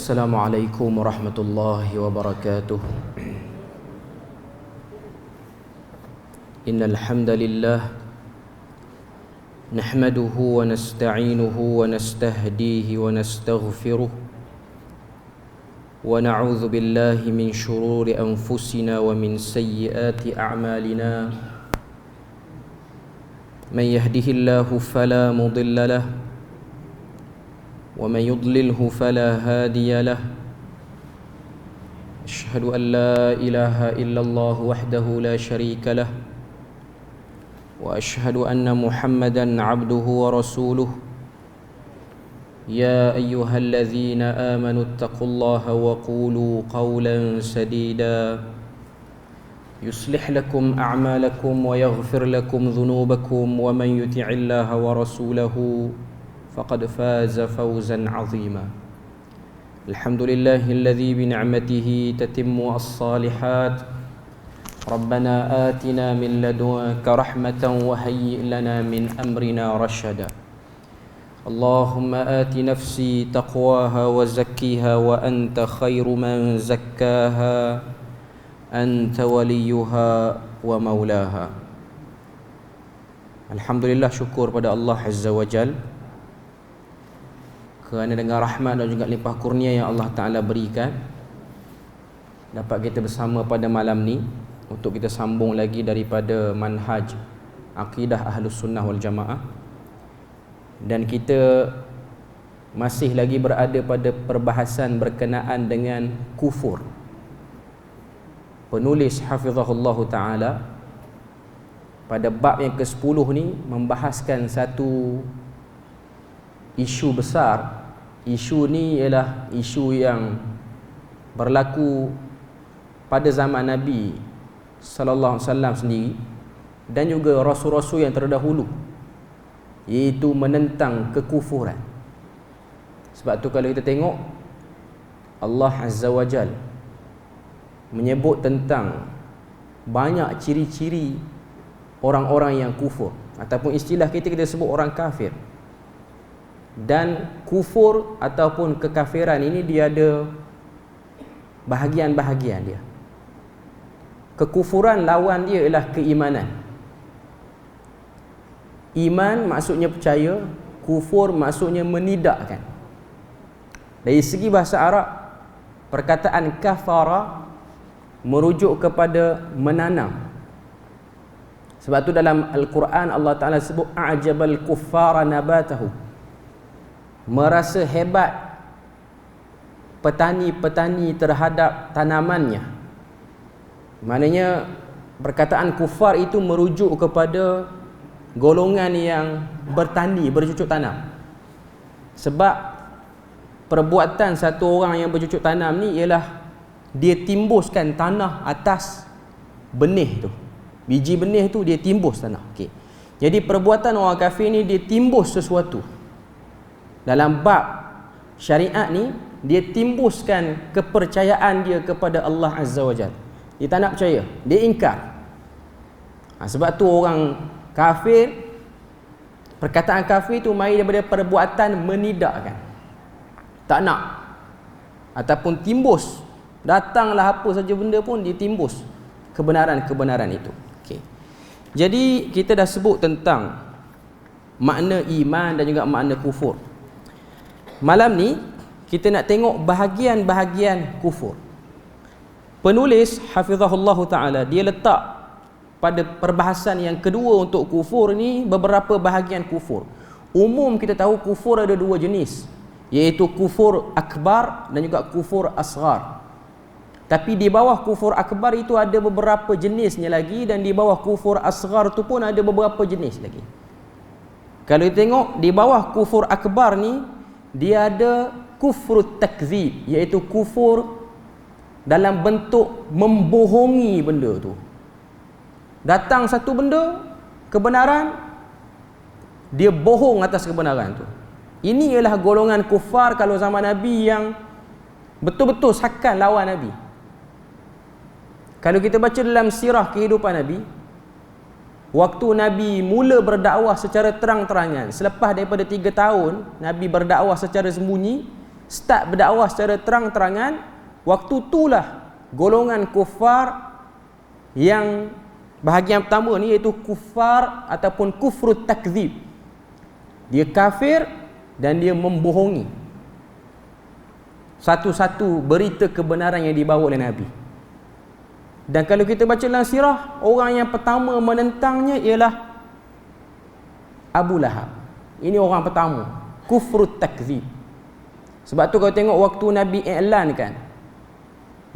السلام عليكم ورحمة الله وبركاته. إن الحمد لله نحمده ونستعينه ونستهديه ونستغفره ونعوذ بالله من شرور أنفسنا ومن سيئات أعمالنا. من يهده الله فلا مضل له ومن يضلله فلا هادي له. أشهد أن لا إله إلا الله وحده لا شريك له وأشهد أن محمدا عبده ورسوله. يا أيها الذين آمنوا اتقوا الله وقولوا قولا سديدا يصلح لكم أعمالكم ويغفر لكم ذنوبكم ومن يطع الله ورسوله فقد فاز فوزا عظيما. الحمد لله الذي بنعمته تتم الصالحات. ربنا آتنا من لدنك رحمة وهيئ لنا من أمرنا رشدا. اللهم آت نفسي تقواها وزكيها وأنت خير من زكاها أنت وليها ومولاها. Alhamdulillah, syukur pada Allah Azza wa Jal kerana dengan rahmat dan juga limpah kurnia yang Allah Ta'ala berikan, dapat kita bersama pada malam ni untuk kita sambung lagi daripada manhaj akidah Ahlus Sunnah wal Jamaah. Dan kita masih lagi berada pada perbahasan berkenaan dengan kufur. Penulis Hafizahullah Ta'ala pada bab yang ke-10 ni membahaskan satu isu besar. Isu ni ialah isu yang berlaku pada zaman Nabi sallallahu alaihi wasallam sendiri dan juga rasul-rasul yang terdahulu, iaitu menentang kekufuran. Sebab tu kalau kita tengok, Allah Azza wa Jal menyebut tentang banyak ciri-ciri orang-orang yang kufur, ataupun istilah kita sebut orang kafir. Dan kufur ataupun kekafiran ini dia ada bahagian-bahagian dia. Kekufuran lawan dia ialah keimanan. Iman maksudnya percaya, kufur maksudnya menidakkan. Dari segi bahasa Arab, perkataan kafara merujuk kepada menanam. Sebab tu dalam Al-Quran Allah Ta'ala sebut a'jabal kuffara nabatahu, merasa hebat petani-petani terhadap tanamannya. Maknanya perkataan kufar itu merujuk kepada golongan yang bertani, bercucuk tanam. Sebab perbuatan satu orang yang bercucuk tanam ni ialah dia timbuskan tanah atas benih tu. Biji benih tu dia timbus tanah. Okey. Jadi perbuatan orang kafir ni dia timbus sesuatu. Dalam bab syariat ni dia timbuskan kepercayaan dia kepada Allah Azza wa Jalla. Dia tak nak percaya, dia ingkar. Sebab tu orang kafir, perkataan kafir tu mari daripada perbuatan menidakkan, tak nak, ataupun timbus, datanglah apa saja benda pun dia timbus kebenaran-kebenaran itu. Okay. Jadi kita dah sebut tentang makna iman dan juga makna kufur. Malam ni kita nak tengok bahagian-bahagian kufur. Penulis Hafizahullah Ta'ala dia letak pada perbahasan yang kedua untuk kufur ni beberapa bahagian kufur. Umum kita tahu kufur ada dua jenis, iaitu kufur akbar dan juga kufur asghar. Tapi di bawah kufur akbar itu ada beberapa jenisnya lagi, dan di bawah kufur asghar tu pun ada beberapa jenis lagi. Kalau kita tengok di bawah kufur akbar ni, dia ada kufur takzib, iaitu kufur dalam bentuk membohongi benda tu. Datang satu benda kebenaran, dia bohong atas kebenaran tu. Ini ialah golongan kufar kalau zaman Nabi yang betul-betul sakan lawan Nabi. Kalau kita baca dalam sirah kehidupan Nabi, waktu Nabi mula berdakwah secara terang-terangan, selepas daripada 3 tahun Nabi berdakwah secara sembunyi, start berdakwah secara terang-terangan, waktu itulah golongan kufar yang bahagian pertama ni iaitu kufar ataupun kufrut takzib. Dia kafir dan dia membohongi satu-satu berita kebenaran yang dibawa oleh Nabi. Dan kalau kita baca dalam sirah, orang yang pertama menentangnya ialah Abu Lahab. Ini orang pertama, kufrut takzib. Sebab tu kalau tengok waktu Nabi iklankan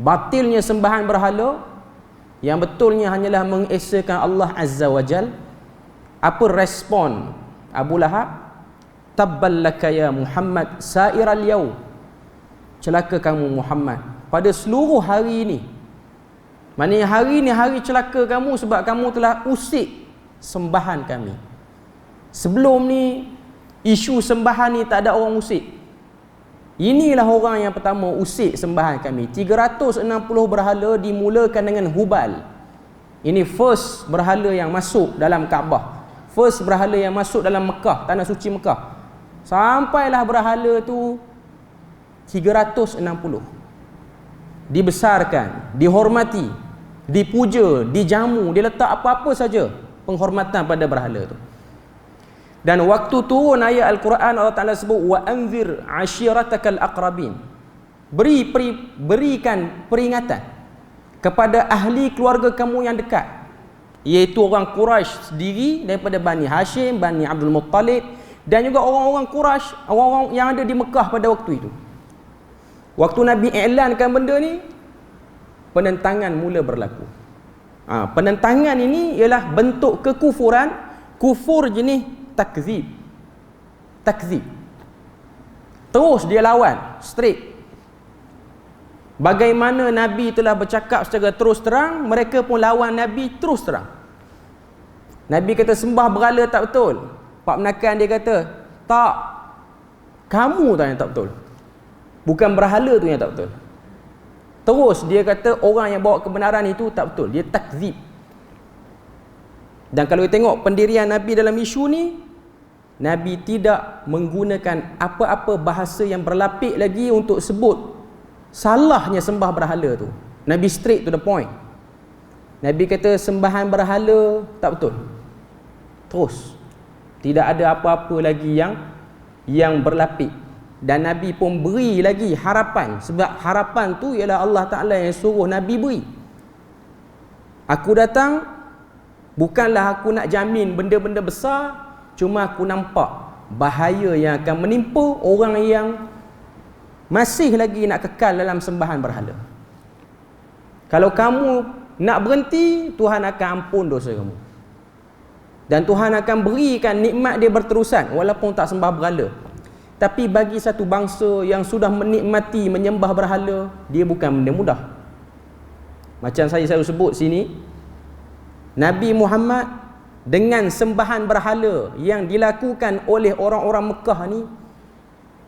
batilnya sembahan berhala, yang betulnya hanyalah mengesakan Allah Azza wa Jal, apa respon Abu Lahab? Tabballaka ya Muhammad sa'iral yaum, celaka kamu Muhammad pada seluruh hari ini. Maknanya hari ni hari celaka kamu sebab kamu telah usik sembahan kami. Sebelum ni isu sembahan ni tak ada orang usik. Inilah orang yang pertama usik sembahan kami. 360 berhala dimulakan dengan Hubal. Ini first berhala yang masuk dalam Kaabah, first berhala yang masuk dalam Mekah, tanah suci Mekah. Sampailah berhala tu 360 dibesarkan, dihormati, dipuja, dijamu, dia letak apa-apa saja penghormatan pada berhala tu. Dan waktu turun ayat Al-Quran, Allah Ta'ala sebut wa anzir ashiratakal aqrabin, berikan peringatan kepada ahli keluarga kamu yang dekat, iaitu orang Quraisy sendiri daripada Bani Hashim, Bani Abdul Muttalib, dan juga orang-orang Quraisy, orang-orang yang ada di Mekah pada waktu itu. Waktu Nabi iklankan benda ni, penentangan mula berlaku. Penentangan ini ialah bentuk kekufuran, kufur jenis takzib. Terus dia lawan straight. Bagaimana Nabi telah bercakap secara terus terang, mereka pun lawan Nabi terus terang. Nabi kata sembah berhala tak betul. Pak Menakan dia kata, tak, kamu tak yang tak betul, bukan berhala tu yang tak betul. Terus dia kata orang yang bawa kebenaran itu tak betul, dia takzib. Dan kalau kita tengok pendirian Nabi dalam isu ni, Nabi tidak menggunakan apa-apa bahasa yang berlapik lagi untuk sebut salahnya sembah berhala tu. Nabi straight to the point. Nabi kata sembahan berhala tak betul. Terus. Tidak ada apa-apa lagi yang berlapik. Dan Nabi pun beri lagi harapan, sebab harapan tu ialah Allah Ta'ala yang suruh Nabi beri. Aku datang bukanlah aku nak jamin benda-benda besar, cuma aku nampak bahaya yang akan menimpa orang yang masih lagi nak kekal dalam sembahan berhala. Kalau kamu nak berhenti, Tuhan akan ampun dosa kamu. Dan Tuhan akan berikan nikmat dia berterusan walaupun tak sembah berhala. Tapi bagi satu bangsa yang sudah menikmati menyembah berhala, dia bukan benda mudah. Macam saya selalu sebut sini, Nabi Muhammad dengan sembahan berhala yang dilakukan oleh orang-orang Mekah ni,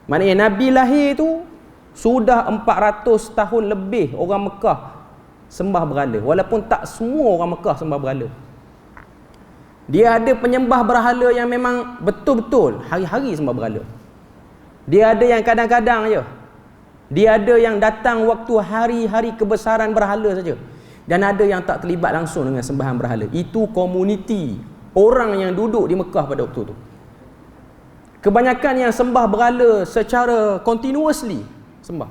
maknanya Nabi lahir tu sudah 400 tahun lebih orang Mekah sembah berhala, walaupun tak semua orang Mekah sembah berhala. Dia ada penyembah berhala yang memang betul-betul hari-hari sembah berhala. Dia ada yang kadang-kadang je. Dia ada yang datang waktu hari-hari kebesaran berhala saja. Dan ada yang tak terlibat langsung dengan sembahan berhala. Itu komuniti orang yang duduk di Mekah pada waktu tu. Kebanyakan yang sembah berhala secara continuously sembah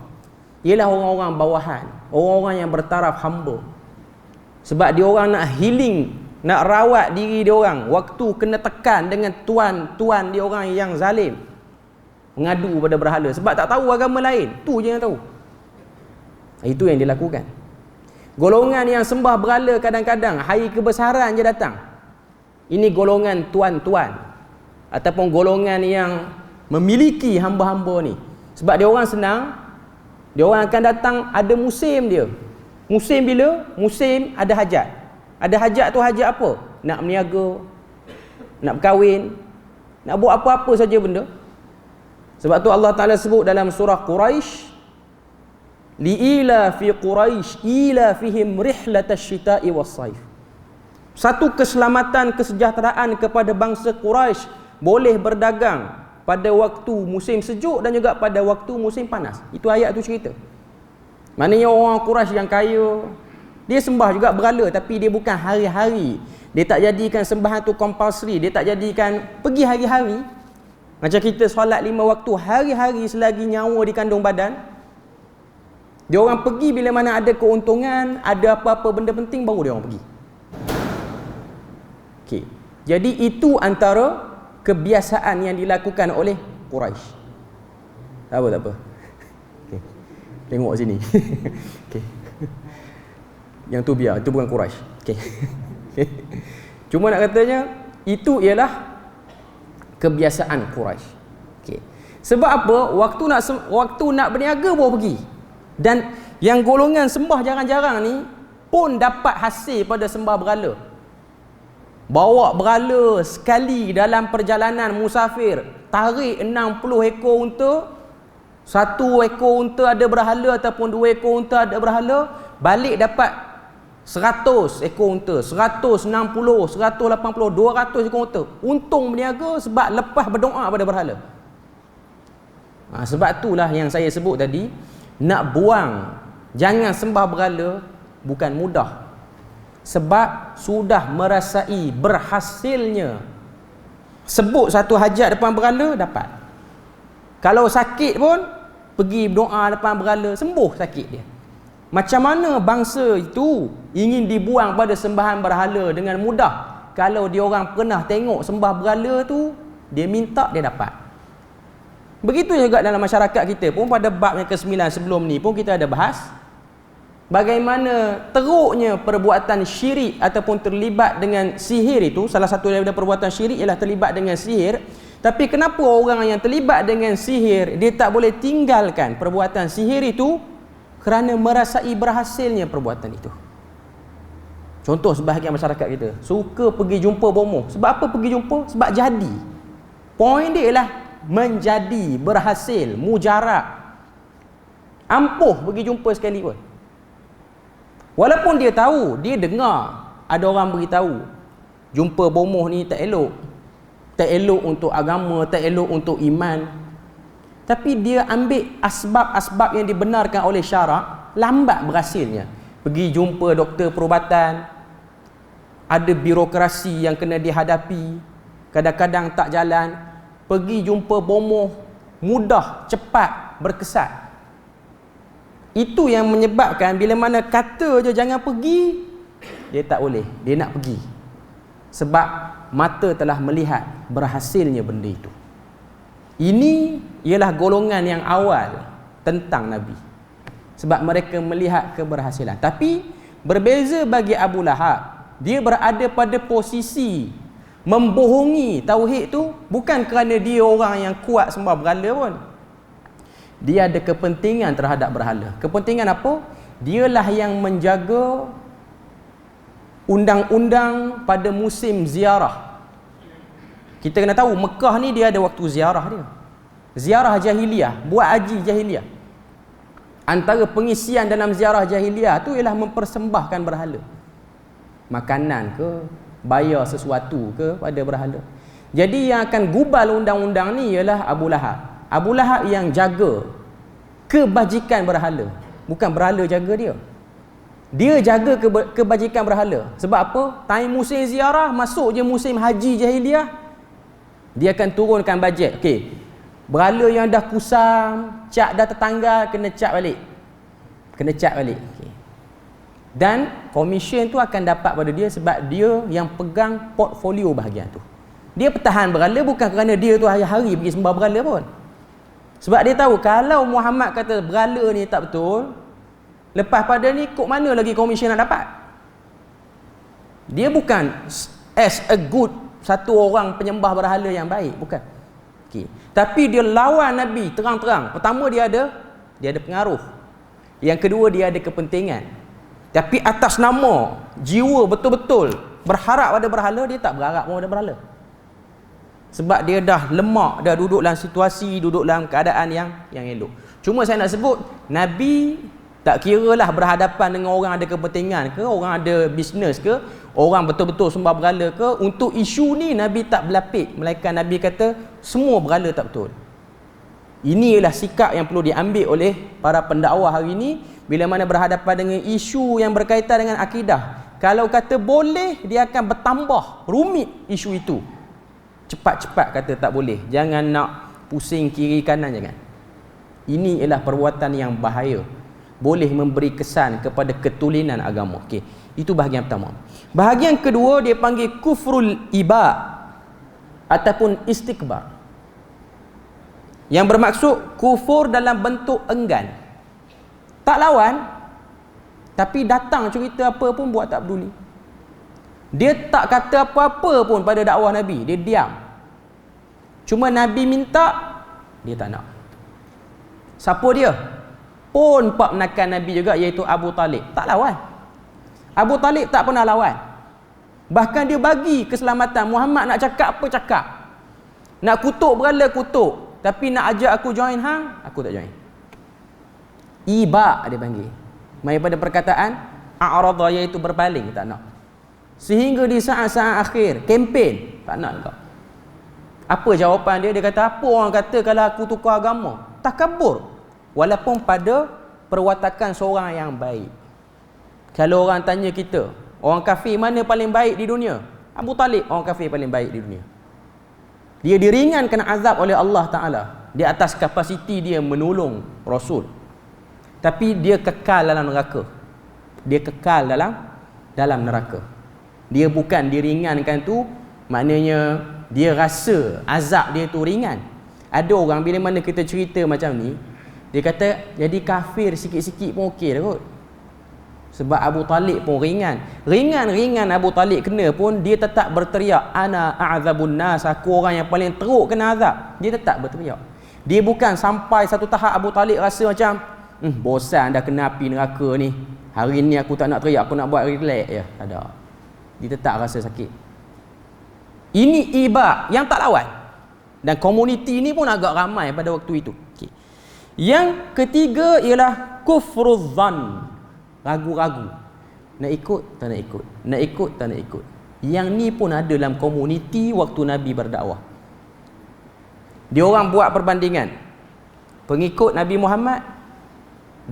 ialah orang-orang bawahan, orang-orang yang bertaraf hamba. Sebab dia orang nak healing, nak rawat diri dia orang waktu kena tekan dengan tuan-tuan dia orang yang zalim, mengadu pada berhala sebab tak tahu agama lain. Tu je yang tahu. Itu yang dilakukan. Golongan yang sembah berhala kadang-kadang hari kebesaran je datang. Ini golongan tuan-tuan ataupun golongan yang memiliki hamba-hamba ni. Sebab dia orang senang, dia orang akan datang ada musim dia. Musim bila? Musim ada hajat. Ada hajat tu hajat apa? Nak berniaga, nak berkahwin, nak buat apa-apa saja benda. Sebab tu Allah Ta'ala sebut dalam surah Quraisy, li'ila fi Quraisy ila fihim rihlatash syita'i was-saif. Satu keselamatan, kesejahteraan kepada bangsa Quraisy boleh berdagang pada waktu musim sejuk dan juga pada waktu musim panas. Itu ayat tu cerita. Maknanya orang Quraisy yang kaya, dia sembah juga berhala, tapi dia bukan hari-hari. Dia tak jadikan sembahan tu compulsory, dia tak jadikan pergi hari-hari. Macam kita solat 5 waktu hari-hari selagi nyawa di kandung badan. Dia orang pergi bila mana ada keuntungan, ada apa-apa benda penting, baru dia orang pergi. Okey. Jadi itu antara kebiasaan yang dilakukan oleh Quraisy. Tak apa. Okay. Tengok sini. Okay. Yang tu biar, itu bukan Quraisy. Okay. Cuma nak katanya, itu ialah kebiasaan Quraisy. Okay. Sebab apa? Waktu nak berniaga baru pergi. Dan yang golongan sembah jarang-jarang ni pun dapat hasil pada sembah berhala. Bawa berhala sekali dalam perjalanan musafir, tarik 60 ekor unta, 1 ekor unta ada berhala ataupun 2 ekor unta ada berhala, balik dapat 100 ekor unta, 160, 180, 200 ekor unta. Untung berniaga sebab lepas berdoa pada berhala. Sebab itulah yang saya sebut tadi, nak buang, jangan sembah berhala bukan mudah. Sebab sudah merasai berhasilnya. Sebut satu hajat depan berhala, dapat. Kalau sakit pun, pergi berdoa depan berhala, sembuh sakit dia. Macam mana bangsa itu ingin dibuang pada sembahan berhala dengan mudah? Kalau dia orang pernah tengok sembah berhala tu, dia minta, dia dapat. Begitu juga dalam masyarakat kita pun, pada bab yang ke-9 sebelum ni pun kita ada bahas bagaimana teruknya perbuatan syirik ataupun terlibat dengan sihir itu. Salah satu daripada perbuatan syirik ialah terlibat dengan sihir. Tapi kenapa orang yang terlibat dengan sihir, dia tak boleh tinggalkan perbuatan sihir itu? Kerana merasai berhasilnya perbuatan itu. Contoh sebahagian masyarakat kita suka pergi jumpa bomoh. Sebab apa pergi jumpa? Sebab jadi. Poin dia ialah menjadi, berhasil, mujarab. Ampuh pergi jumpa sekali pun. Walaupun dia tahu, dia dengar ada orang beritahu jumpa bomoh ni tak elok. Tak elok untuk agama, tak elok untuk iman. Tapi dia ambil asbab-asbab yang dibenarkan oleh syarak, lambat berhasilnya. Pergi jumpa doktor perubatan, ada birokrasi yang kena dihadapi, kadang-kadang tak jalan. Pergi jumpa bomoh, mudah, cepat, berkesan. Itu yang menyebabkan bila mana kata je jangan pergi, dia tak boleh, dia nak pergi. Sebab mata telah melihat berhasilnya benda itu. Ini ialah golongan yang awal tentang Nabi. Sebab mereka melihat keberhasilan. Tapi berbeza bagi Abu Lahab, dia berada pada posisi membohongi tauhid tu bukan kerana dia orang yang kuat sembah berhala pun. Dia ada kepentingan terhadap berhala. Kepentingan apa? Dialah yang menjaga undang-undang pada musim ziarah. Kita kena tahu Mekah ni dia ada waktu ziarah dia. Ziarah jahiliah, buat haji jahiliah. Antara pengisian dalam ziarah jahiliah tu ialah mempersembahkan berhala. Makanan ke, bayar sesuatu ke pada berhala. Jadi yang akan gubal undang-undang ni ialah Abu Lahab. Abu Lahab yang jaga kebajikan berhala. Bukan berhala jaga dia. Dia jaga kebajikan berhala. Sebab apa? Time musim ziarah, masuk je musim haji jahiliah, dia akan turunkan bajet. Okey, berhala yang dah kusam, cat dah tertanggal, kena cat balik. Kena cat balik. Okay. Dan komisen tu akan dapat pada dia sebab dia yang pegang portfolio bahagian tu. Dia pertahan berhala bukan kerana dia tu hari-hari pergi sembah berhala pun. Sebab dia tahu kalau Muhammad kata berhala ni tak betul, lepas pada ni kok mana lagi komisen nak dapat? Dia bukan as a good satu orang penyembah berhala yang baik, bukan. Okay. Tapi dia lawan Nabi terang-terang. Pertama dia ada pengaruh. Yang kedua dia ada kepentingan. Tapi atas nama jiwa betul-betul berharap pada berhala, dia tak berharap pun pada berhala. Sebab dia dah lemak, dah duduk dalam situasi, duduk dalam keadaan yang elok. Cuma saya nak sebut, Nabi Tak kira lah berhadapan dengan orang ada kepentingan ke, orang ada bisnes ke, orang betul-betul sembah berhala ke, untuk isu ni Nabi tak berlapik, melainkan Nabi kata semua berhala tak betul. Ini ialah sikap yang perlu diambil oleh para pendakwah hari ini bila mana berhadapan dengan isu yang berkaitan dengan akidah. Kalau kata boleh, dia akan bertambah rumit isu itu. Cepat-cepat kata tak boleh. Jangan nak pusing kiri kanan, jangan. Ini ialah perbuatan yang bahaya. Boleh memberi kesan kepada ketulinan agama. Okey, itu bahagian pertama. Bahagian kedua dia panggil kufrul iba ataupun istikbar. Yang bermaksud kufur dalam bentuk enggan. Tak lawan, tapi datang cerita apa pun buat tak peduli. Dia tak kata apa-apa pun pada dakwah Nabi, dia diam. Cuma Nabi minta, dia tak nak. Siapa dia? Pun pak menakan Nabi juga, iaitu Abu Talib. Tak lawan. Abu Talib tak pernah lawan. Bahkan dia bagi keselamatan. Muhammad nak cakap apa cakap. Nak kutuk berhala kutuk. Tapi nak ajak aku join hang, aku tak join. Iba dia panggil. Mai pada perkataan a'rada, iaitu berpaling, tak nak. Sehingga di saat-saat akhir kempen, tak nak juga. Apa jawapan dia? Dia kata, apa orang kata kalau aku tukar agama? Takabur. Walaupun pada perwatakan seorang yang baik. Kalau orang tanya kita, orang kafir mana paling baik di dunia? Abu Talib orang kafir paling baik di dunia. Dia diringankan azab oleh Allah Ta'ala di atas kapasiti dia menolong Rasul. Tapi dia kekal dalam neraka. Dia kekal dalam neraka. Dia bukan diringankan tu, maknanya dia rasa azab dia tu ringan. Ada orang bila mana kita cerita macam ni, dia kata jadi kafir sikit-sikit pun okey dah kot. Sebab Abu Talib pun ringan. Ringan-ringan Abu Talib kena pun, dia tetap berteriak, ana a'zabun nas, aku orang yang paling teruk kena azab. Dia tetap berteriak. Dia bukan sampai satu tahap Abu Talib rasa macam bosan dah kena api neraka ni, hari ni aku tak nak teriak, aku nak buat relax je. Ada. Dia tetap rasa sakit. Ini iba yang tak lawan. Dan komuniti ni pun agak ramai pada waktu itu. Okay. Yang ketiga ialah kufruz zan. Ragu-ragu. Nak ikut, tak nak ikut. Nak ikut, tak nak ikut. Yang ni pun ada dalam komuniti waktu Nabi berdakwah. Dia orang buat perbandingan pengikut Nabi Muhammad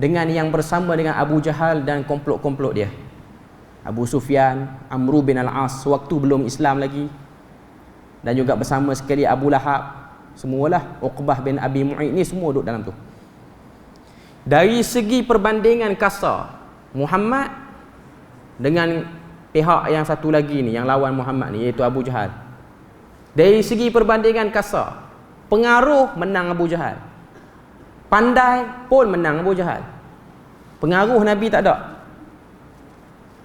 dengan yang bersama dengan Abu Jahal dan komplot-komplot dia. Abu Sufyan, Amru bin Al-As waktu belum Islam lagi. Dan juga bersama sekali Abu Lahab. Semualah. Uqbah bin Abi Mu'id ni semua duduk dalam tu. Dari segi perbandingan kasar, Muhammad dengan pihak yang satu lagi ni, yang lawan Muhammad ni, iaitu Abu Jahal. Dari segi perbandingan kasar, pengaruh menang Abu Jahal. Pandai pun menang Abu Jahal. Pengaruh Nabi tak ada.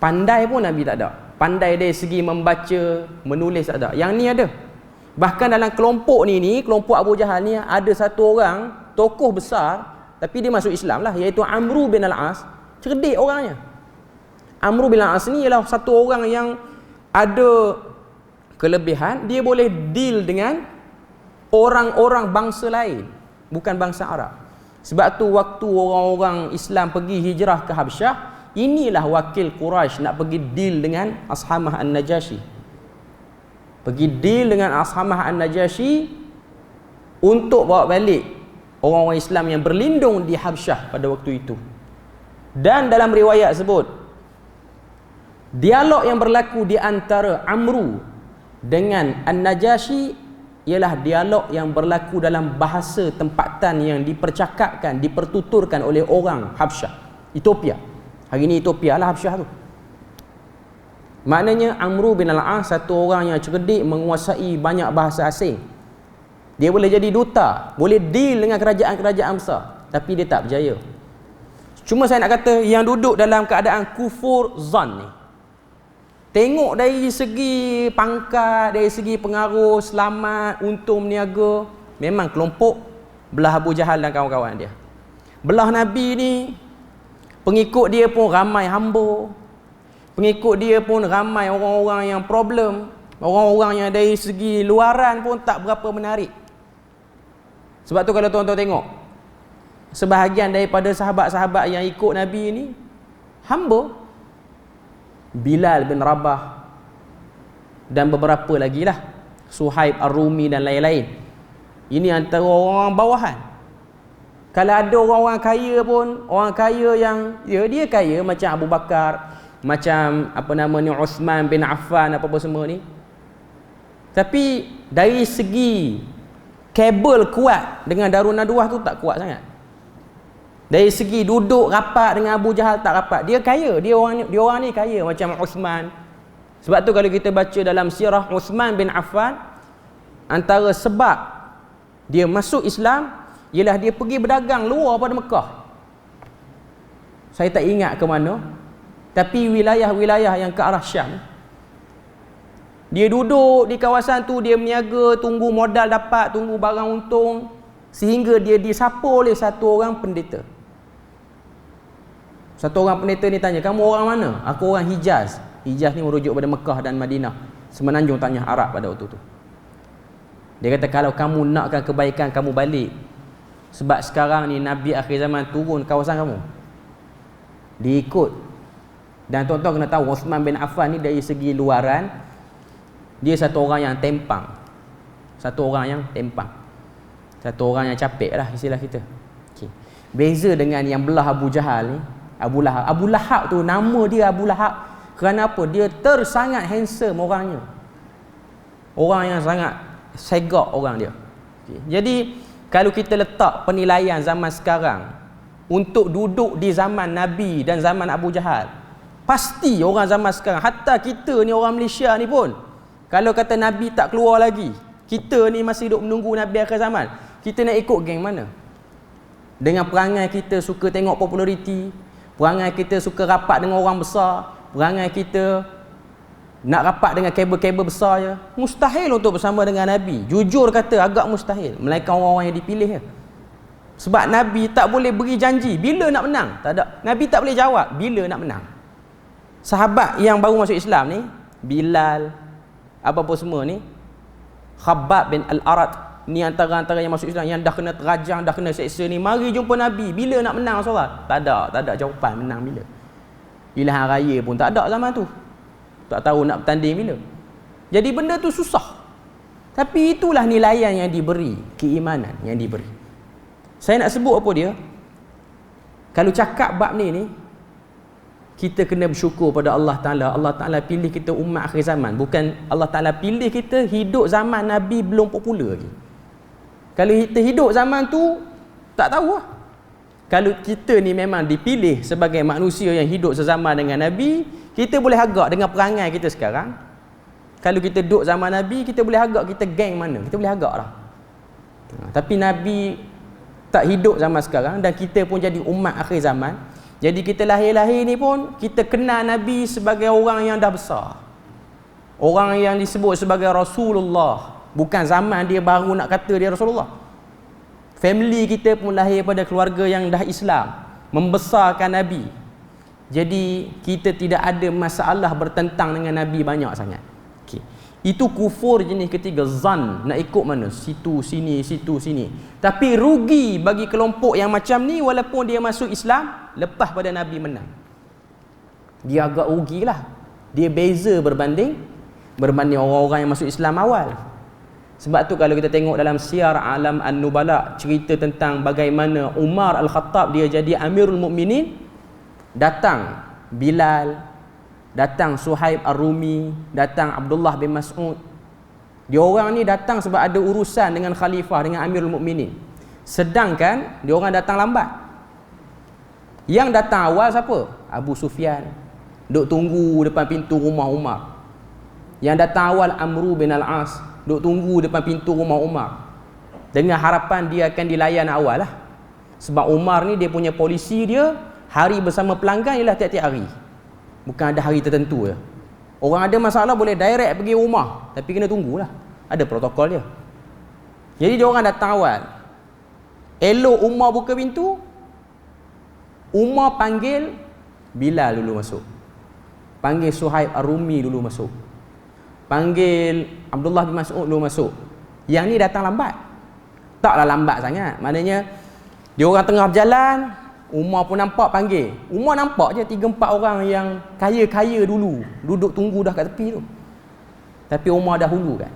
Pandai pun Nabi tak ada. Pandai dari segi membaca, menulis tak ada. Yang ni ada. Bahkan dalam kelompok ni kelompok Abu Jahal ni, ada satu orang tokoh besar, tapi dia masuk Islam lah, iaitu Amru bin Al-As. Cerdik orangnya. Amru bin Al-As ni ialah satu orang yang ada kelebihan, dia boleh deal dengan orang-orang bangsa lain, bukan bangsa Arab. Sebab tu waktu orang-orang Islam pergi hijrah ke Habsyah, inilah wakil Quraisy nak pergi deal dengan Ashamah An-Najasyi. Pergi deal dengan Ashamah An-Najasyi untuk bawa balik orang-orang Islam yang berlindung di Habsyah pada waktu itu. Dan dalam riwayat sebut, dialog yang berlaku di antara Amru dengan An-Najasyi ialah dialog yang berlaku dalam bahasa tempatan yang dipercakapkan, dipertuturkan oleh orang Habsyah, Ethiopia. Hari ini Ethiopia lah Habsyah tu. Maknanya Amru bin Al-As satu orang yang cerdik, menguasai banyak bahasa asing. Dia boleh jadi duta, boleh deal dengan kerajaan-kerajaan besar, tapi dia tak berjaya. Cuma saya nak kata yang duduk dalam keadaan kufur zan ni, tengok dari segi pangkat, dari segi pengaruh, selamat, untung meniaga, memang kelompok belah Abu Jahal dan kawan-kawan dia. Belah Nabi ni, pengikut dia pun ramai hamba. Pengikut dia pun ramai orang-orang yang problem. Orang-orang yang dari segi luaran pun tak berapa menarik. Sebab tu kalau tuan-tuan tengok, sebahagian daripada sahabat-sahabat yang ikut Nabi ni hamba. Bilal bin Rabah dan beberapa lagi lah, Suhaib Ar-Rumi dan lain-lain. Ini antara orang bawahan. Kalau ada orang-orang kaya pun, orang kaya yang dia kaya macam Abu Bakar, macam apa nama ni, Uthman bin Affan, apa-apa semua ni. Tapi dari segi kabel kuat dengan Darun Nadwah tu tak kuat sangat. Dari segi duduk rapat dengan Abu Jahal tak rapat. Dia kaya, dia orang ni kaya macam Uthman. Sebab tu kalau kita baca dalam sirah Uthman bin Affan, antara sebab dia masuk Islam ialah dia pergi berdagang luar pada Mekah. Saya tak ingat ke mana, tapi wilayah-wilayah yang ke arah Syam. Dia duduk di kawasan tu, dia berniaga, tunggu modal dapat, tunggu barang untung, sehingga dia disapa oleh satu orang pendeta. Satu orang pendeta ni tanya, kamu orang mana? Aku orang Hijaz. Hijaz ni merujuk pada Mekah dan Madinah, semenanjung tanah Arab pada waktu tu. Dia kata, kalau kamu nakkan kebaikan, kamu balik. Sebab sekarang ni Nabi akhir zaman turun kawasan kamu. Dia ikut. Dan tuan-tuan kena tahu, Uthman bin Affan ni dari segi luaran, dia satu orang yang tempang. Satu orang yang tempang. Satu orang yang capek lah istilah kita. Okay. Beza dengan yang belah Abu Jahal ni, Abu Lahab. Abu Lahab tu nama dia Abu Lahab kerana apa? Dia tersangat handsome orangnya. Orang yang sangat segak orang dia. Okay. Jadi kalau kita letak penilaian zaman sekarang untuk duduk di zaman Nabi dan zaman Abu Jahal, pasti orang zaman sekarang, hatta kita ni orang Malaysia ni pun, kalau kata Nabi tak keluar lagi, kita ni masih duduk menunggu Nabi akhir zaman, kita nak ikut geng mana? Dengan perangai kita suka tengok populariti, perangai kita suka rapat dengan orang besar, perangai kita nak rapat dengan kabel-kabel besar je, mustahil untuk bersama dengan Nabi. Jujur kata agak mustahil, melainkan orang-orang yang dipilih je. Sebab Nabi tak boleh beri janji bila nak menang, tak ada. Nabi tak boleh jawab bila nak menang. Sahabat yang baru masuk Islam ni, Bilal, apa-apa semua ni, Khabbab bin Al-Arat, ni antara-antara yang masuk Islam yang dah kena terajang, dah kena seksa ni, mari jumpa Nabi bila nak menang solat. Tak ada jawapan menang bila. Pilihan raya pun tak ada zaman tu. Tak tahu nak bertanding bila. Jadi benda tu susah. Tapi itulah nilaian yang diberi, keimanan yang diberi. Saya nak sebut apa dia? Kalau cakap bab ni kita kena bersyukur pada Allah Ta'ala. Allah Ta'ala pilih kita umat akhir zaman. Bukan Allah Ta'ala pilih kita hidup zaman Nabi belum popular lagi. Kalau kita hidup zaman tu, tak tahu lah. Kalau kita ni memang dipilih sebagai manusia yang hidup sezaman dengan Nabi, kita boleh agak dengan perangai kita sekarang. Kalau kita duduk zaman Nabi, kita boleh agak kita geng mana. Kita boleh agak lah. Tapi Nabi tak hidup zaman sekarang dan kita pun jadi umat akhir zaman. Jadi kita lahir-lahir ni pun kita kenal Nabi sebagai orang yang dah besar. Orang yang disebut sebagai Rasulullah. Bukan zaman dia baru nak kata dia Rasulullah. Family kita pun lahir pada keluarga yang dah Islam, membesarkan Nabi. Jadi kita tidak ada masalah bertentang dengan Nabi banyak sangat. Okay. Itu kufur jenis ketiga, zan, nak ikut mana? Situ sini, situ sini. Tapi rugi bagi kelompok yang macam ni walaupun dia masuk Islam lepas pada Nabi menang. Dia agak rugilah. Dia beza berbanding orang-orang yang masuk Islam awal. Sebab tu kalau kita tengok dalam Siyar Alam An-Nubala, cerita tentang bagaimana Umar Al-Khattab dia jadi Amirul Mukminin, datang Bilal, datang Suhaib Ar-Rumi, datang Abdullah bin Mas'ud. Dia orang ni datang sebab ada urusan dengan khalifah, dengan Amirul Mukminin. Sedangkan dia orang datang lambat. Yang datang awal siapa? Abu Sufyan. Duk tunggu depan pintu rumah Umar. Yang datang awal Amru bin Al-As, duk tunggu depan pintu rumah Umar dengan harapan dia akan dilayan awal lah. Sebab Umar ni dia punya polisi dia, hari bersama pelanggan ialah tiap-tiap hari, bukan ada hari tertentu je. Orang ada masalah boleh direct pergi rumah, tapi kena tunggulah, ada protokol dia. Jadi dia orang datang awal. Elok Umar buka pintu, Umar panggil Bilal dulu masuk, panggil Suhaib Ar-Rumi dulu masuk, panggil Abdullah bin Mas'ud dulu masuk. Yang ni datang lambat. Taklah lambat sangat. Maknanya Dia orang tengah berjalan, Umar pun nampak panggil. Umar nampak je 3-4 orang yang kaya-kaya dulu duduk tunggu dah kat tepi tu. Tapi Umar dahulu kan.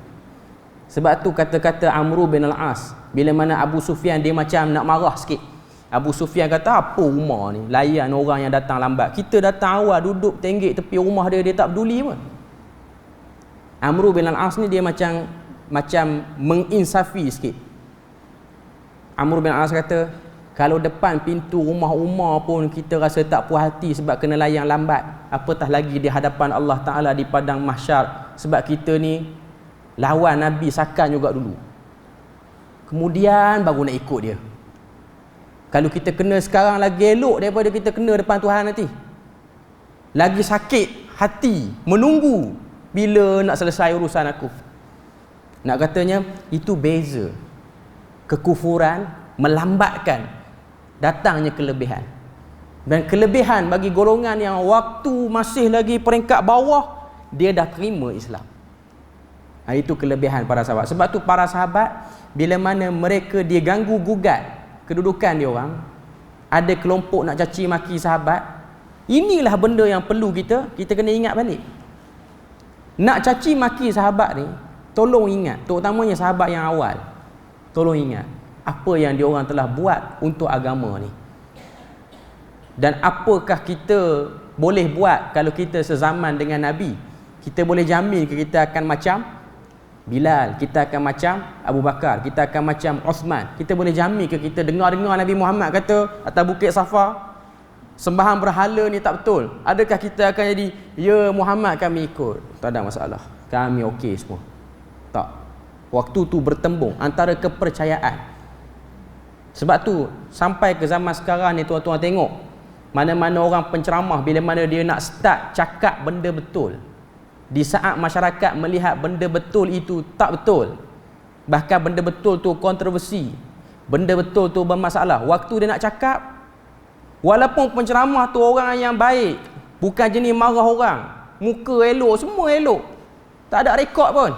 Sebab tu kata-kata Amr bin al-As, bila mana Abu Sufyan dia macam nak marah sikit. Abu Sufyan kata, apa Umar ni layan orang yang datang lambat. Kita datang awal duduk tenggek tepi rumah dia, dia tak peduli pun. Amr bin al-As ni dia macam menginsafi sikit. Amr bin al-As kata, kalau depan pintu rumah Umar pun kita rasa tak puas hati sebab kena layan lambat, apatah lagi di hadapan Allah Ta'ala di padang mahsyar, sebab kita ni lawan Nabi sakan juga dulu. Kemudian baru nak ikut dia. Kalau kita kena sekarang lagi elok daripada kita kena depan Tuhan nanti. Lagi sakit hati menunggu bila nak selesai urusan aku. Nak katanya itu beza. Kekufuran melambatkan datangnya kelebihan. Dan kelebihan bagi golongan yang waktu masih lagi peringkat bawah, dia dah terima Islam. Itu kelebihan para sahabat. Sebab tu para sahabat, bila mana mereka dia ganggu gugat kedudukan dia orang, ada kelompok nak caci maki sahabat, inilah benda yang perlu kita kena ingat balik. Nak caci maki sahabat ni, tolong ingat, terutamanya sahabat yang awal, tolong ingat apa yang dia orang telah buat untuk agama ni. Dan apakah kita boleh buat kalau kita sezaman dengan Nabi? Kita boleh jamin ke kita akan macam Bilal, kita akan macam Abu Bakar, kita akan macam Osman? Kita boleh jamin ke kita dengar-dengar Nabi Muhammad kata atas bukit Safa, sembahyang berhala ni tak betul? Adakah kita akan jadi, ya Muhammad kami ikut? Tak ada masalah, kami okey semua. Tak. Waktu tu bertembung antara kepercayaan. Sebab tu sampai ke zaman sekarang ni tuan-tuan tengok, mana-mana orang penceramah bila mana dia nak start cakap benda betul, di saat masyarakat melihat benda betul itu tak betul, bahkan benda betul tu kontroversi, benda betul tu bermasalah, waktu dia nak cakap, walaupun penceramah tu orang yang baik, bukan jenis marah orang, muka elok, semua elok, tak ada rekod pun,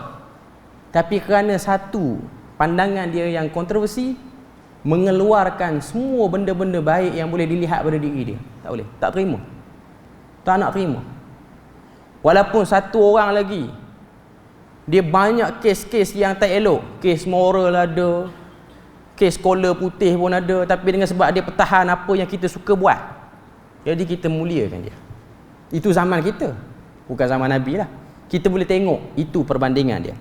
tapi kerana satu pandangan dia yang kontroversi, mengeluarkan semua benda-benda baik yang boleh dilihat pada diri dia. Tak boleh, tak terima, tak nak terima. Walaupun satu orang lagi dia banyak kes-kes yang tak elok, kes moral ada, kes kola putih pun ada, tapi dengan sebab dia pertahan apa yang kita suka buat, jadi kita muliakan dia. Itu zaman kita, bukan zaman Nabi lah. Kita boleh tengok itu perbandingan dia.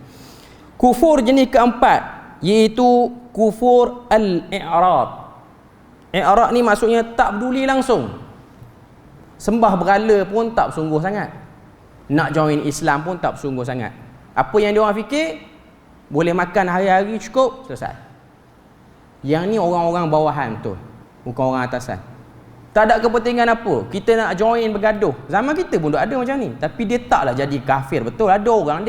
Kufur jenis keempat iaitu kufur al-i'rad. I'rad ni maksudnya tak peduli langsung. Sembah berhala pun tak bersungguh sangat, nak join Islam pun tak bersungguh sangat. Apa yang dia orang fikir, boleh makan hari-hari cukup, selesai. Yang ni orang-orang bawahan betul, bukan orang atasan. Tak ada kepentingan apa, kita nak join bergaduh. Zaman kita pun ada macam ni, tapi dia taklah jadi kafir betul. Ada orang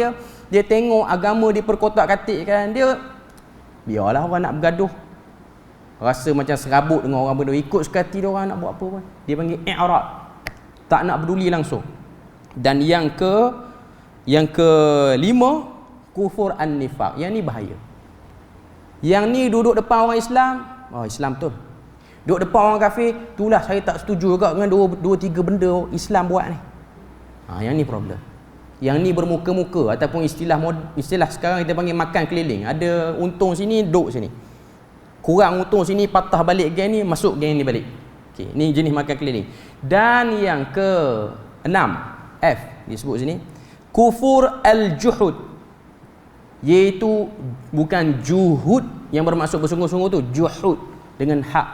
dia tengok agama diperkotak-katikkan, dia biarlah orang nak bergaduh, rasa macam serabut dengan orang berdua, ikut suka hati dia orang nak buat apa pun. Dia panggil i'rad, tak nak peduli langsung. Dan yang kelima, kufur an-nifaq. Yang ni bahaya. Yang ni duduk depan orang Islam, oh Islam betul. Duduk depan orang kafir, itulah saya tak setuju juga dengan dua tiga benda Islam buat ni. Yang ni problem. Yang ni bermuka-muka, ataupun istilah sekarang kita panggil makan keliling. Ada untung sini, duduk sini. Kurang untung sini, patah balik geng ni, masuk geng ni balik. Okey, ni jenis makan keliling. Dan yang ke-6, F disebut sini, kufur al-juhud, iaitu bukan juhud yang bermaksud bersungguh-sungguh tu, juhud dengan hak,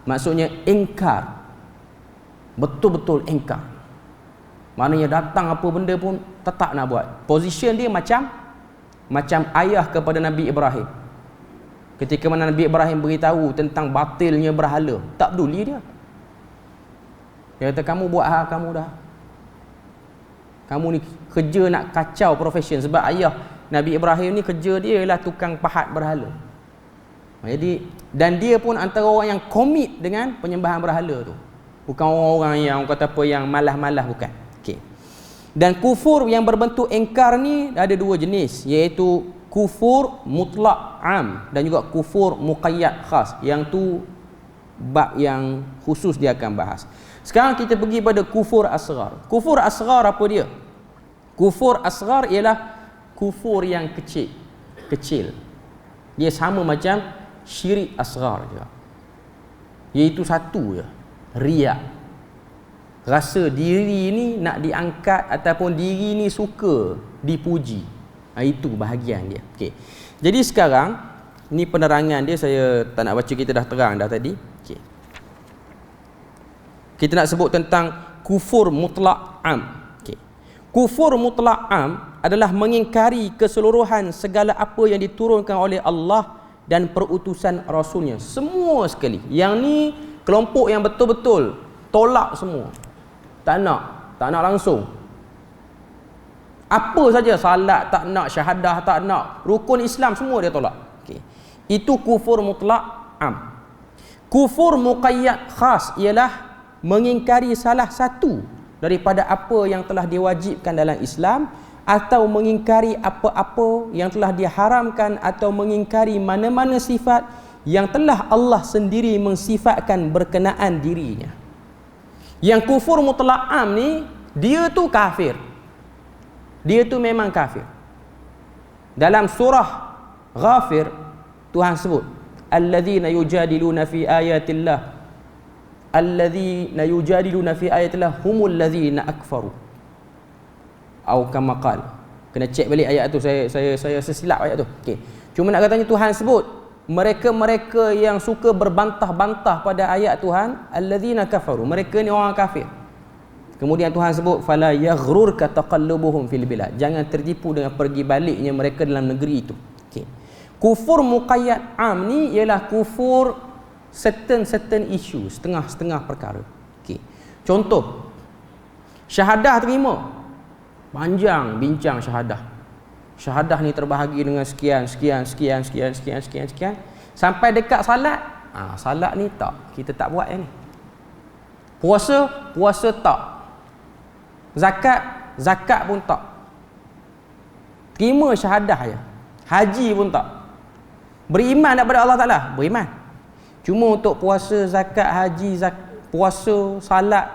maksudnya ingkar, betul-betul ingkar. Maknanya datang apa benda pun tetap nak buat. Position dia macam ayah kepada Nabi Ibrahim. Ketika mana Nabi Ibrahim beritahu tentang batilnya berhala, tak peduli dia. Dia kata, kamu buat hal kamu dah. Kamu ni kerja nak kacau profession. Sebab ayah Nabi Ibrahim ni kerja dia ialah tukang pahat berhala. Jadi, dan dia pun antara orang yang komit dengan penyembahan berhala tu. Bukan orang-orang yang kata apa yang malah-malah, bukan. Okey. Dan kufur yang berbentuk ingkar ni ada dua jenis, iaitu kufur mutlak am dan juga kufur muqayyad khas. Yang tu bab yang khusus dia akan bahas. Sekarang kita pergi pada kufur asghar. Kufur asghar apa dia? Kufur asghar ialah kufur yang kecil. Dia sama macam syirik asghar juga. Iaitu satu je, riak. Rasa diri ni nak diangkat ataupun diri ni suka dipuji. Itu bahagian dia. Okey. Jadi sekarang ni penerangan dia, saya tak nak baca, kita dah terang dah tadi. Okey. Kita nak sebut tentang kufur mutlak am. Okey. Kufur mutlak am adalah mengingkari keseluruhan segala apa yang diturunkan oleh Allah dan perutusan Rasulnya. Semua sekali. Yang ni kelompok yang betul-betul tolak semua. Tak nak langsung. Apa saja, salat tak nak, syahadah tak nak, rukun Islam semua dia tolak. Okay. Itu kufur mutlak am. Kufur muqayyad khas ialah mengingkari salah satu daripada apa yang telah diwajibkan dalam Islam, atau mengingkari apa-apa yang telah diharamkan, atau mengingkari mana-mana sifat yang telah Allah sendiri mensifatkan berkenaan dirinya. Yang kufur mutlak am ni, dia tu kafir. Dia tu memang kafir. Dalam surah Ghafir Tuhan sebut alladzina yujadiluna fi ayatillah, alladzina yujadiluna fi ayatillah humul ladzina akfaru. Atau kama qala. Kena cek balik ayat tu, saya sesilap ayat tu. Okey. Cuma nak katanya Tuhan sebut mereka-mereka yang suka berbantah-bantah pada ayat Tuhan, alladzina kafaru, mereka ni orang kafir. Kemudian Tuhan sebut fala yaghrurka taqallubuhum fil bilad, jangan tertipu dengan pergi baliknya mereka dalam negeri itu. Okey. Kufur muqayyad am ni ialah kufur certain issue, setengah perkara. Okey. Contoh, syahadah terima. Panjang bincang syahadah. Syahadah ni terbahagi dengan sekian. Sampai dekat salat, salat ni tak, kita tak buat yang ni. Puasa tak. Zakat pun tak. Terima syahadah je. Haji pun tak. Beriman kepada Allah Ta'ala, beriman. Cuma untuk puasa, zakat, haji, puasa, salat,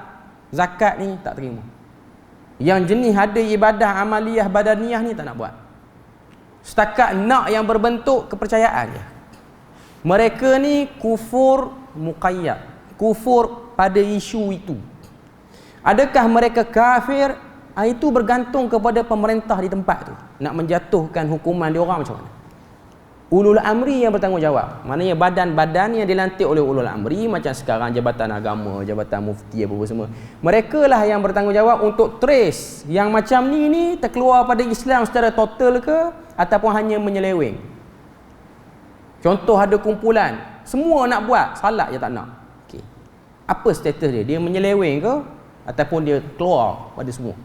zakat ni tak terima. Yang jenis ada ibadah amaliyah badaniyah ni tak nak buat. Setakat nak yang berbentuk kepercayaan je. Mereka ni kufur muqayyad, kufur pada isu itu. Adakah mereka kafir? Itu bergantung kepada pemerintah di tempat tu nak menjatuhkan hukuman dia orang macam mana. Ulul amri yang bertanggungjawab, maknanya badan-badan yang dilantik oleh ulul amri, macam sekarang Jabatan Agama, Jabatan Mufti apa semua, mereka lah yang bertanggungjawab untuk trace yang macam ni terkeluar pada Islam secara total ke ataupun hanya menyeleweng. Contoh, ada kumpulan semua nak buat, salat je tak nak. Okey. Apa status dia? Dia menyeleweng ke ataupun dia keluar pada semua?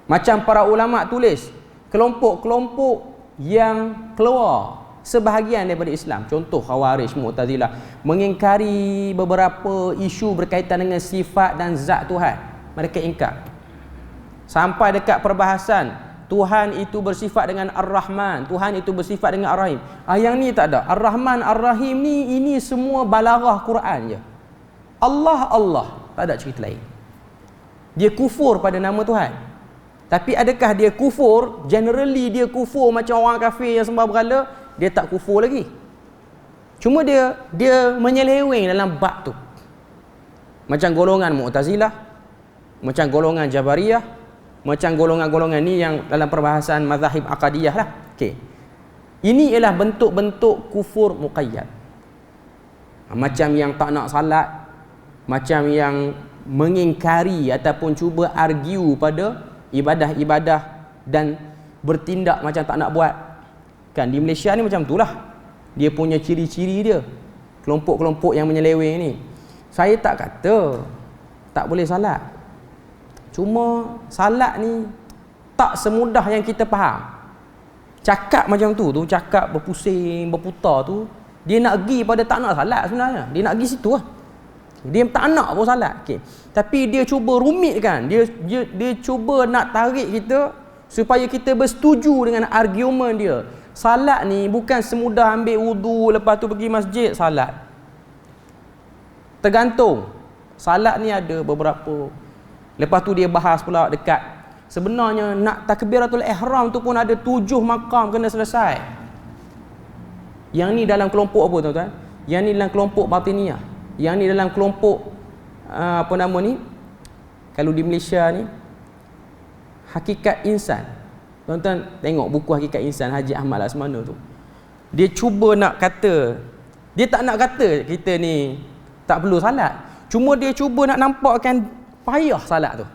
Macam para ulama tulis, kelompok-kelompok yang keluar sebahagian daripada Islam, contoh Khawarij, Mu'tazilah, mengingkari beberapa isu berkaitan dengan sifat dan zat Tuhan. Mereka ingkar sampai dekat perbahasan Tuhan itu bersifat dengan Ar-Rahman, Tuhan itu bersifat dengan Ar-Rahim. Yang ni tak ada. Ar-Rahman, Ar-Rahim ni, ini semua balarah Quran je. Allah, tak ada cerita lain. Dia kufur pada nama Tuhan. Tapi adakah dia kufur? Generally dia kufur macam orang kafir yang sembah berhala, dia tak kufur lagi. Cuma dia menyeleweng dalam bab tu. Macam golongan Mu'tazilah, macam golongan Jabariyah, macam golongan-golongan ni yang dalam perbahasan mazahib aqadiyah lah. Okey. Ini ialah bentuk-bentuk kufur muqayyad. Macam yang tak nak salat, macam yang mengingkari ataupun cuba argue pada ibadah-ibadah dan bertindak macam tak nak buat. Kan di Malaysia ni macam itulah. Dia punya ciri-ciri dia. Kelompok-kelompok yang menyeleweng ni. Saya tak kata tak boleh salat. Cuma salat ni tak semudah yang kita faham. Cakap macam tu, cakap berpusing, berputar tu, dia nak pergi pada tak nak salat sebenarnya. Dia nak pergi situ lah. Dia tak nak pun salat. Okay. Tapi dia cuba rumitkan. Dia cuba nak tarik kita supaya kita bersetuju dengan argumen dia. Salat ni bukan semudah ambil wudu, lepas tu pergi masjid salat. Tergantung. Salat ni ada beberapa. Lepas tu dia bahas pula dekat, sebenarnya nak takbiratul ihram tu pun ada 7 makam kena selesai. Yang ni dalam kelompok apa tuan-tuan? Yang ni dalam kelompok batiniyah. Yang ni dalam kelompok apa nama ni? Kalau di Malaysia ni Hakikat Insan. Tuan-tuan tengok buku Hakikat Insan Haji Ahmad Laksamana tu. Dia cuba nak kata, dia tak nak kata kita ni tak perlu salat. Cuma dia cuba nak nampakkan payah salat tu.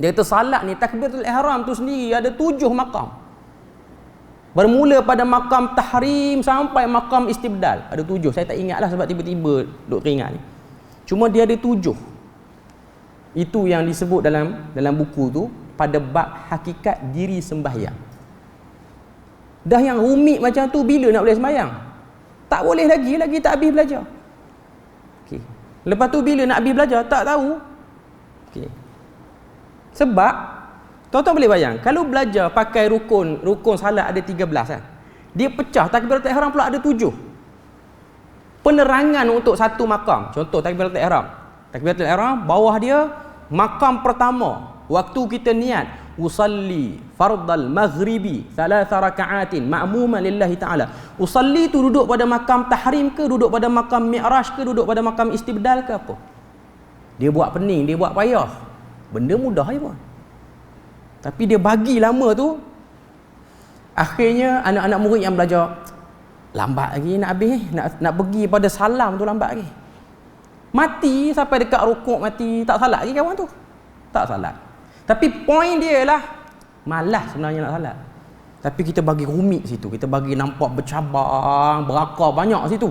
Dia kata salat ni takbiratul ihram tu sendiri ada 7 makam. Bermula pada makam tahrim sampai makam istibdal. Ada 7. Saya tak ingatlah sebab tiba-tiba duk teringat ni. Cuma dia ada 7. Itu yang disebut dalam buku tu pada bab hakikat diri sembahyang. Dah yang rumit macam tu bila nak boleh sembahyang? Tak boleh lagi tak habis belajar. Okey. Lepas tu bila nak habis belajar tak tahu. Okey. Sebab tuan-tuan boleh bayang, kalau belajar pakai rukun salat ada 13 kan. Dia pecah takbiratul ihram pula ada 7. Penerangan untuk satu makam. Contoh takbiratul ihram. Takbiratul ihram bawah dia makam pertama. Waktu kita niat usalli fardal maghribi 3 raka'atin ma'muman lillahi ta'ala. Usalli tu duduk pada makam tahrim ke, duduk pada makam mi'raj ke, duduk pada makam istibdal ke apa? Dia buat pening, dia buat payah. Benda mudah je pun. Tapi dia bagi lama tu, akhirnya anak-anak murid yang belajar lambat lagi nak habis, nak pergi pada salam tu lambat lagi. Mati sampai dekat rukuk mati, tak salat lagi kawan tu. Tak salat. Tapi poin dia lah malas sebenarnya nak salat. Tapi kita bagi rumit situ, kita bagi nampak bercabang, berakar banyak situ.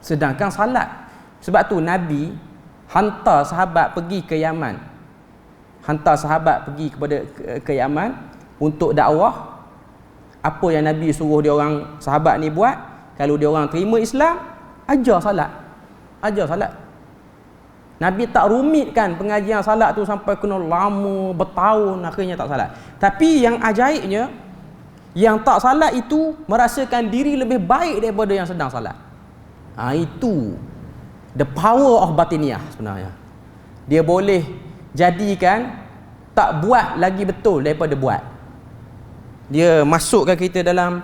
Sedangkan salat, sebab tu Nabi hantar sahabat pergi ke Yaman. Hantar sahabat pergi ke Yaman untuk dakwah. Apa yang Nabi suruh dia orang sahabat ni buat, kalau dia orang terima Islam, ajar salat. Ajar salat. Nabi tak rumitkan pengajian salat tu sampai kena lama, bertahun, akhirnya tak salat. Tapi yang ajaibnya, yang tak salat itu merasakan diri lebih baik daripada yang sedang salat. Itu the power of batiniyah sebenarnya. Dia boleh jadikan tak buat lagi betul daripada buat. Dia masukkan kita dalam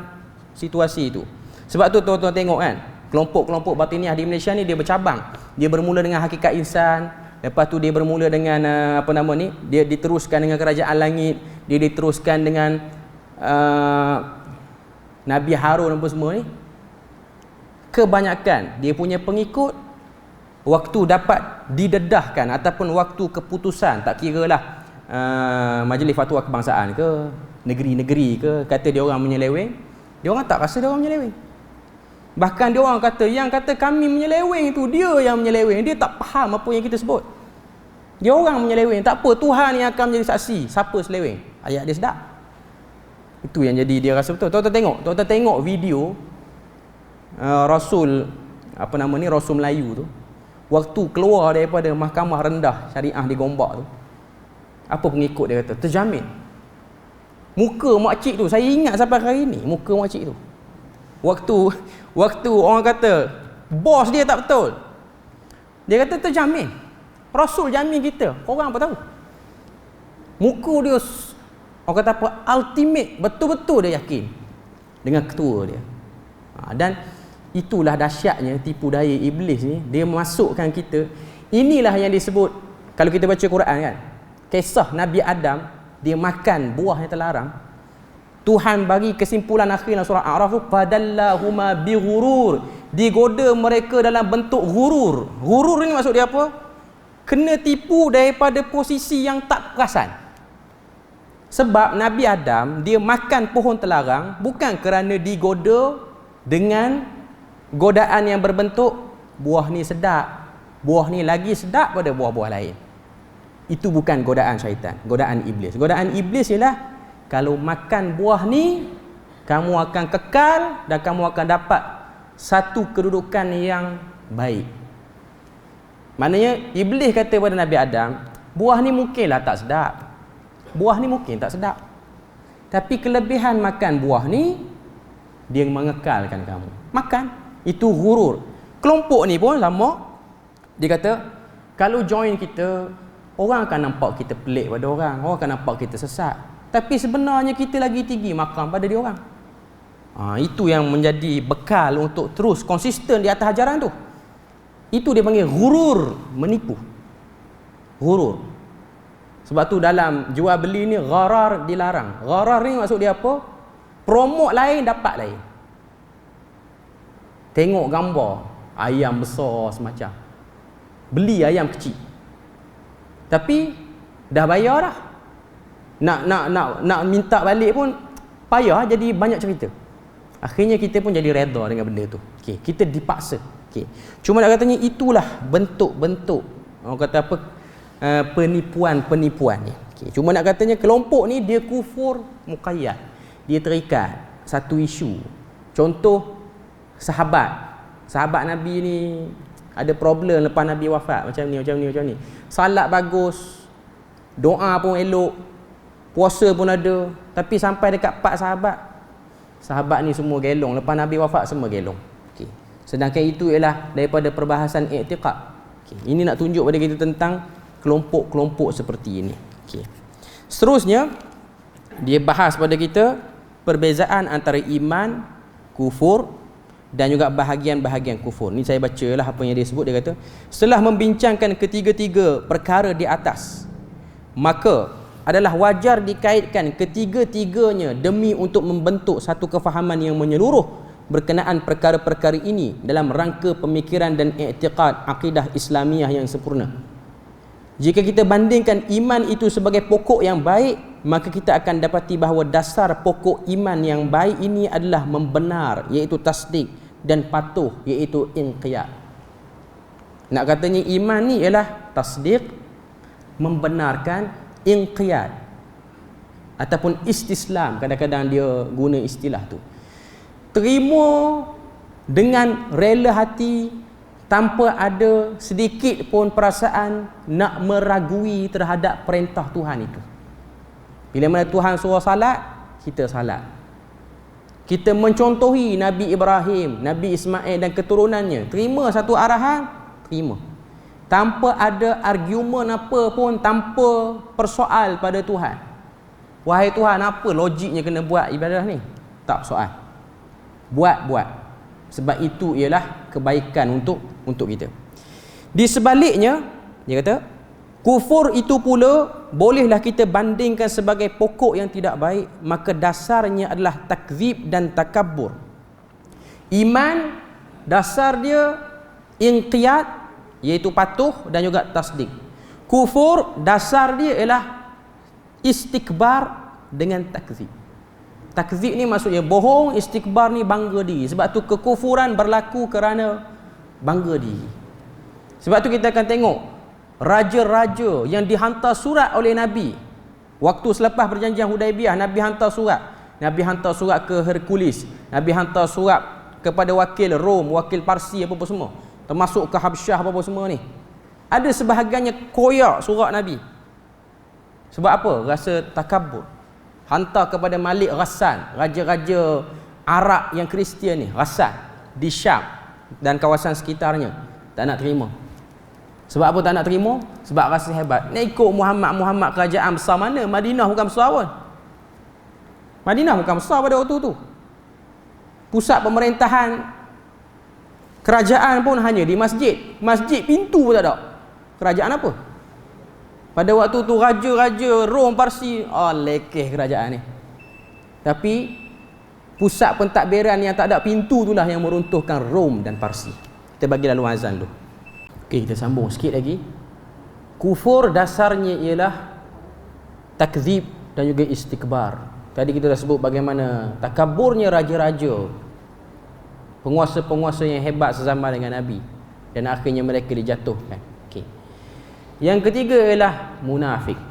situasi itu. Sebab tu tuan-tuan tengok kan, kelompok-kelompok batiniyah di Malaysia ni dia bercabang. Dia bermula dengan hakikat insan, lepas tu dia bermula dengan dia diteruskan dengan kerajaan langit, dia diteruskan dengan Nabi Harun apa semua ni. Kebanyakan dia punya pengikut waktu dapat didedahkan ataupun waktu keputusan, tak kiralah majlis fatwa kebangsaan ke, negeri-negeri ke, kata dia orang menyeleweng, dia orang tak rasa dia orang menyeleweng. Bahkan dia orang kata, yang kata kami menyeleweng tu dia yang menyeleweng, dia tak faham apa yang kita sebut. Dia orang menyeleweng, tak apa, Tuhan yang akan menjadi saksi siapa seleweng. Ayat dia sedap. Itu yang jadi dia rasa betul. Tuan-tuan tengok video Rasul Rasul Melayu tu, waktu keluar daripada mahkamah rendah syariah di Gombak tu, apa pengikut dia kata? Terjamin. Muka makcik tu, saya ingat sampai hari ni muka makcik tu. Waktu orang kata bos dia tak betul, dia kata terjamin. Rasul jamin kita. Orang apa tahu? Muka dia orang kata apa? Ultimate, betul-betul dia yakin dengan ketua dia. Dan itulah dahsyatnya tipu daya iblis ni. Dia masukkan kita. Inilah yang disebut kalau kita baca Quran kan, kisah Nabi Adam, dia makan buah yang terlarang. Tuhan bagi kesimpulan akhir dalam surah A'raf tu, fadallahuma bighurur, digoda mereka dalam bentuk ghurur. Ghurur ni maksud dia apa? Kena tipu daripada posisi yang tak perasan. Sebab Nabi Adam dia makan pohon terlarang bukan kerana digoda dengan godaan yang berbentuk buah ni sedap, buah ni lagi sedap pada buah-buah lain. Itu bukan godaan syaitan, godaan iblis. Godaan iblis ialah kalau makan buah ni, kamu akan kekal dan kamu akan dapat satu kedudukan yang baik. Maknanya iblis kata kepada Nabi Adam, buah ni mungkinlah tak sedap. Buah ni mungkin tak sedap. Tapi kelebihan makan buah ni, dia mengekalkan kamu. Makan. Itu ghurur. Kelompok ni pun lama Dia kata, kalau join kita, orang akan nampak kita pelik pada orang akan nampak kita sesat. Tapi sebenarnya kita lagi tinggi makam pada dia orang. Itu yang menjadi bekal untuk terus konsisten di atas ajaran tu. Itu dia panggil ghurur, menipu. Ghurur. Sebab tu dalam jual beli ni gharar dilarang. Gharar ni maksud dia apa? Promote lain, dapat lain. Tengok gambar ayam besar semacam, beli ayam kecil. Tapi dah bayar dah. Nak minta balik pun payah, jadi banyak cerita. Akhirnya kita pun jadi redha dengan benda tu. Okey, kita dipaksa. Okey. Cuma nak katanya itulah bentuk-bentuk orang kata apa, penipuan-penipuan ni. Okey. Cuma nak katanya kelompok ni dia kufur muqayyad. Dia terikat satu isu. Contoh sahabat Nabi ni ada problem lepas Nabi wafat, macam ni. Salat bagus, doa pun elok, puasa pun ada, tapi sampai dekat 4 sahabat ni semua gelong. Lepas Nabi wafat semua gelong. Okay. Sedangkan itu ialah daripada perbahasan i'tiqad. Okay. Ini nak tunjuk pada kita tentang kelompok-kelompok seperti ini. Okay. Seterusnya dia bahas pada kita perbezaan antara iman, kufur dan juga bahagian-bahagian kufur. Ni saya bacalah apa yang dia sebut. Dia kata, setelah membincangkan ketiga-tiga perkara di atas, maka adalah wajar dikaitkan ketiga-tiganya demi untuk membentuk satu kefahaman yang menyeluruh berkenaan perkara-perkara ini dalam rangka pemikiran dan i'tiqad akidah Islamiah yang sempurna. Jika kita bandingkan iman itu sebagai pokok yang baik, maka kita akan dapati bahawa dasar pokok iman yang baik ini adalah membenar, iaitu tasdik, dan patuh, iaitu inqiyad. Nak katanya iman ni ialah tasdik, membenarkan, inqiyad ataupun istislam. Kadang-kadang dia guna istilah tu. Terima dengan rela hati, tanpa ada sedikit pun perasaan nak meragui terhadap perintah Tuhan itu. Bila mana Tuhan suruh salat, kita salat. Kita mencontohi Nabi Ibrahim, Nabi Ismail dan keturunannya. Terima satu arahan, terima. Tanpa ada argumen apa pun, tanpa persoal pada Tuhan. Wahai Tuhan, apa logiknya kena buat ibadah ni? Tak soal. Buat. Sebab itu ialah kebaikan untuk kita. Di sebaliknya, dia kata, kufur itu pula bolehlah kita bandingkan sebagai pokok yang tidak baik, maka dasarnya adalah takzib dan takabbur. Iman dasar dia inqiyad, iaitu patuh dan juga tasdik. Kufur dasar dia ialah istikbar dengan takzib. Takzib ni maksudnya bohong, istikbar ni bangga diri. Sebab tu kekufuran berlaku kerana bangga diri. Sebab tu kita akan tengok raja-raja yang dihantar surat oleh Nabi. Waktu selepas perjanjian Hudaibiyah, Nabi hantar surat. Nabi hantar surat ke Hercules, Nabi hantar surat kepada wakil Rom, wakil Parsi, apa-apa semua, termasuk ke Habsyah, apa-apa semua ni. Ada sebahagiannya koyak surat Nabi. Sebab apa? Rasa takabur. Hantar kepada Malik Ghassan, raja-raja Arab yang Kristian ni, Ghassan di Syam dan kawasan sekitarnya. Tak nak terima. Sebab apa tak nak terima? Sebab rasa hebat. Nak ikut Muhammad kerajaan besar mana? Madinah bukan besar pun. Madinah bukan besar pada waktu tu. Pusat pemerintahan kerajaan pun hanya di masjid. Masjid pintu pun tak ada. Kerajaan apa? Pada waktu tu raja-raja Rom, Parsi, lekeh kerajaan ni. Tapi pusat pentadbiran yang tak ada pintu itulah yang meruntuhkan Rom dan Parsi. Kita bagi lalu azan dulu. Okey, kita sambung sikit lagi. Kufur dasarnya ialah takzib dan juga istikbar. Tadi kita dah sebut bagaimana takaburnya raja-raja, penguasa-penguasa yang hebat sezaman dengan Nabi, dan akhirnya mereka dijatuhkan. Okey. Yang ketiga ialah munafik.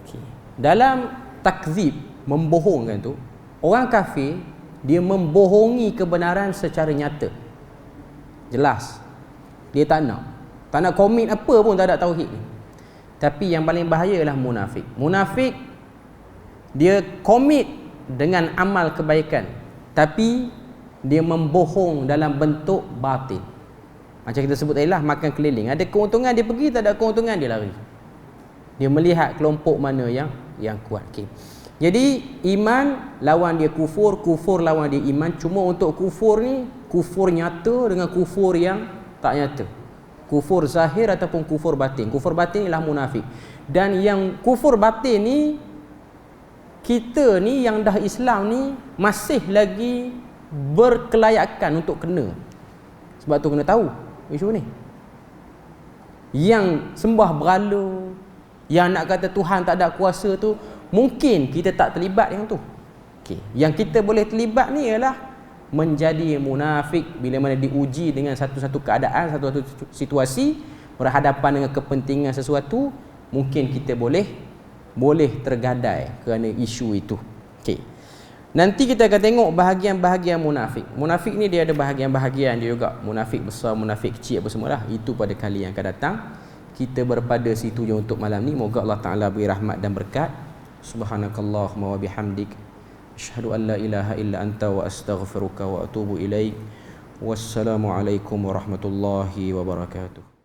Okey. Dalam takzib, membohongkan tu, orang kafir dia membohongi kebenaran secara nyata. Jelas. Dia tak nak komit apa pun tak ada tauhid ni. Tapi yang paling bahaya ialah munafik. Munafik dia komit dengan amal kebaikan, tapi dia membohong dalam bentuk batin. Macam kita sebut tadi lah, makan keliling. Ada keuntungan dia pergi, tak ada keuntungan dia lari. Dia melihat kelompok mana yang kuat. Okay. Jadi iman lawan dia kufur, kufur lawan dia iman. Cuma untuk kufur ni, kufur nyata dengan kufur yang tak nyata. Kufur zahir ataupun kufur batin. Kufur batin ialah munafik. Dan yang kufur batin ni, kita ni yang dah Islam ni masih lagi berkelayakan untuk kena. Sebab tu kena tahu isu ni. Yang sembah berhala, yang nak kata Tuhan tak ada kuasa tu, mungkin kita tak terlibat dengan tu. Okay. Yang kita boleh terlibat ni ialah menjadi munafik bila mana diuji dengan satu-satu keadaan, satu-satu situasi, berhadapan dengan kepentingan sesuatu, mungkin kita boleh tergadai kerana isu itu. Okay. Nanti kita akan tengok bahagian-bahagian munafik. Munafik ni dia ada bahagian-bahagian dia juga. Munafik besar, munafik kecil apa semualah. Itu pada kali yang akan datang. Kita berpada situ je untuk malam ni. Moga Allah Ta'ala beri rahmat dan berkat. Subhanakallahumma wa bihamdik. Asyhadu an la ilaha illa anta wa astaghfiruka wa atubu ilaik. Wassalamualaikum warahmatullahi wabarakatuh.